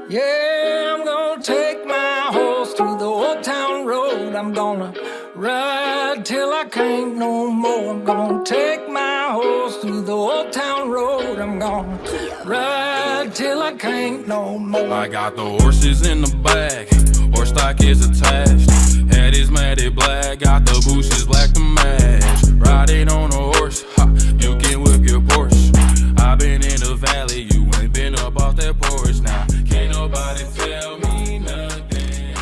Yeah, I'm gonna take my horse to the old town road. I'm gonna ride till I can't no more. I'm gonna take my horse to the old town road. I'm gonna ride till I can't no more. I got the horses in the back, horse stock is attached. Head is matted black, got the bushes black to match. Riding on a horse, ha, you can whip your Porsche. I've been in the valley, you ain't been up off that porch. Now, can't nobody tell me nothing.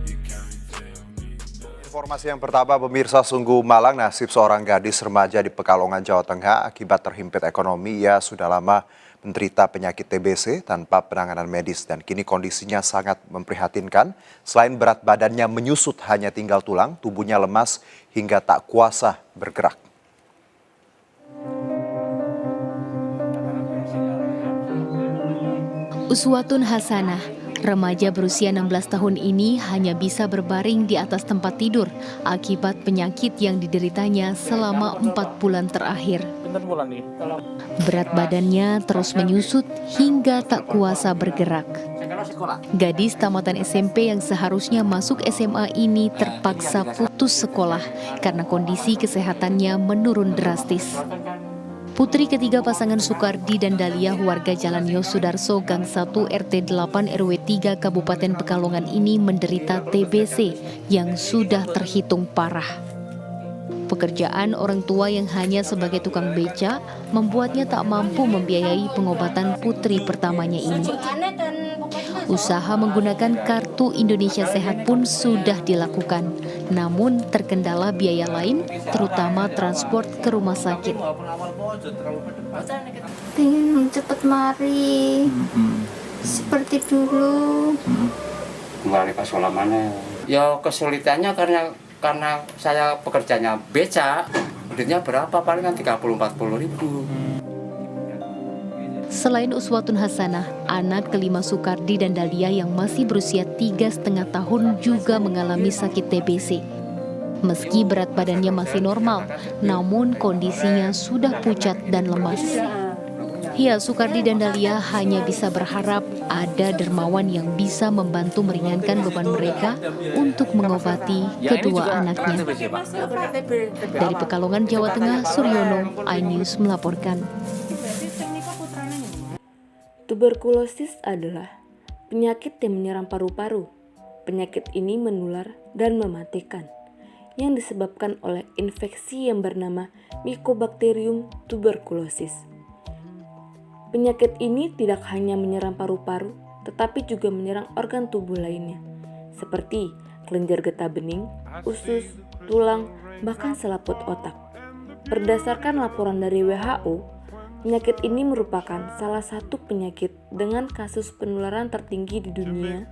You can't tell me nothing. Informasi yang pertama, pemirsa, sungguh malang nasib seorang gadis remaja di Pekalongan, Jawa Tengah akibat terhimpit ekonomi. Ia sudah lama menderita penyakit TBC tanpa penanganan medis dan kini kondisinya sangat memprihatinkan. Selain berat badannya menyusut hanya tinggal tulang, tubuhnya lemas hingga tak kuasa bergerak. Uswatun Hasanah, remaja berusia 16 tahun ini hanya bisa berbaring di atas tempat tidur akibat penyakit yang dideritanya selama 4 bulan terakhir. Berat badannya terus menyusut hingga tak kuasa bergerak. Gadis tamatan SMP yang seharusnya masuk SMA ini terpaksa putus sekolah karena kondisi kesehatannya menurun drastis. Putri ketiga pasangan Sukardi dan Dahlia warga Jalan Yosudarso Gang 1 RT 8 RW 3 Kabupaten Pekalongan ini menderita TBC yang sudah terhitung parah. Pekerjaan orang tua yang hanya sebagai tukang beca membuatnya tak mampu membiayai pengobatan putri pertamanya ini. Usaha menggunakan kartu Indonesia Sehat pun sudah dilakukan, namun terkendala biaya lain, terutama transport ke rumah sakit. Pengen cepat mari, seperti dulu. Kembali ke sekolah mana? Ya kesulitannya karena saya pekerjaannya beca, duitnya berapa palingan 30-40 ribu. Selain Uswatun Hasanah, anak kelima Sukardi dan Dahlia yang masih berusia 3,5 tahun juga mengalami sakit TBC. Meski berat badannya masih normal, namun kondisinya sudah pucat dan lemas. Ya, Sukardi dan Dahlia hanya bisa berharap ada dermawan yang bisa membantu meringankan beban mereka untuk mengobati kedua anaknya. Dari Pekalongan, Jawa Tengah, Suryono, iNews melaporkan. Tuberkulosis adalah penyakit yang menyerang paru-paru. Penyakit ini menular dan mematikan, yang disebabkan oleh infeksi yang bernama Mycobacterium tuberculosis. Penyakit ini tidak hanya menyerang paru-paru, tetapi juga menyerang organ tubuh lainnya, seperti kelenjar getah bening, usus, tulang, bahkan selaput otak. Berdasarkan laporan dari WHO, penyakit ini merupakan salah satu penyakit dengan kasus penularan tertinggi di dunia,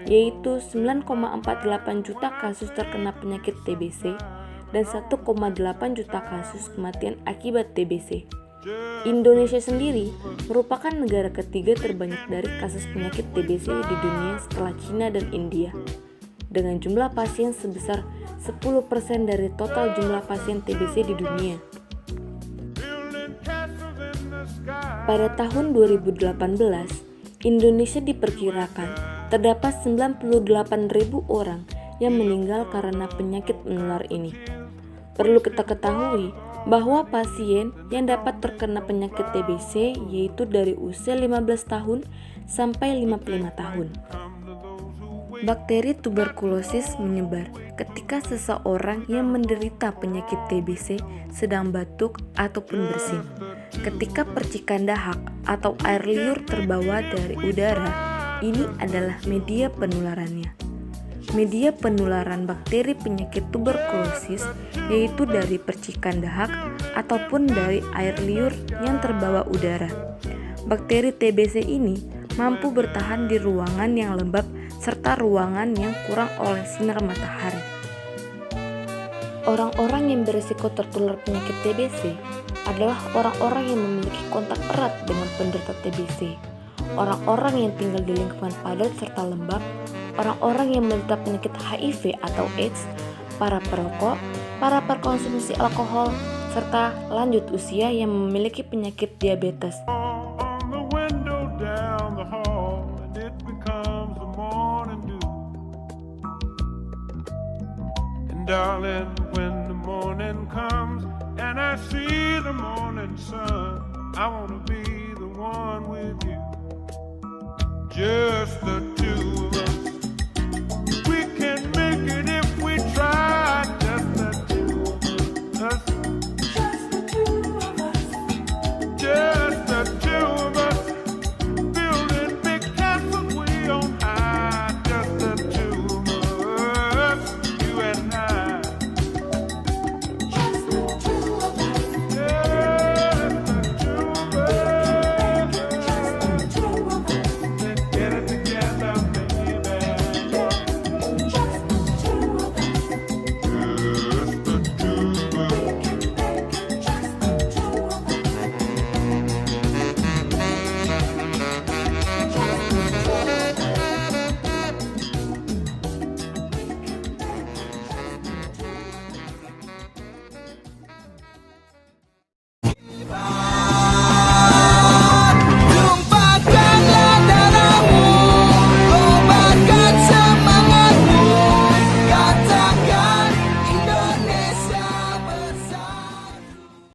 yaitu 9,48 juta kasus terkena penyakit TBC dan 1,8 juta kasus kematian akibat TBC. Indonesia sendiri merupakan negara ketiga terbanyak dari kasus penyakit TBC di dunia setelah Cina dan India, dengan jumlah pasien sebesar 10% dari total jumlah pasien TBC di dunia. Pada tahun 2018, Indonesia diperkirakan terdapat 98.000 orang yang meninggal karena penyakit menular ini. Perlu kita ketahui bahwa pasien yang dapat terkena penyakit TBC yaitu dari usia 15 tahun sampai 55 tahun. Bakteri tuberkulosis menyebar ketika seseorang yang menderita penyakit TBC sedang batuk ataupun bersin. Ketika percikan dahak atau air liur terbawa dari udara, ini adalah media penularannya. Media penularan bakteri penyakit tuberkulosis yaitu dari percikan dahak ataupun dari air liur yang terbawa udara. Bakteri TBC ini mampu bertahan di ruangan yang lembab serta ruangan yang kurang oleh sinar matahari. Orang-orang yang berisiko tertular penyakit TBC adalah orang-orang yang memiliki kontak erat dengan penderita TBC, orang-orang yang tinggal di lingkungan padat serta lembab, orang-orang yang menderita penyakit HIV atau AIDS, para perokok, para pengkonsumsi alkohol, serta lanjut usia yang memiliki penyakit diabetes. darling, when the morning comes and I see the morning sun, I wanna be the one with you, just the two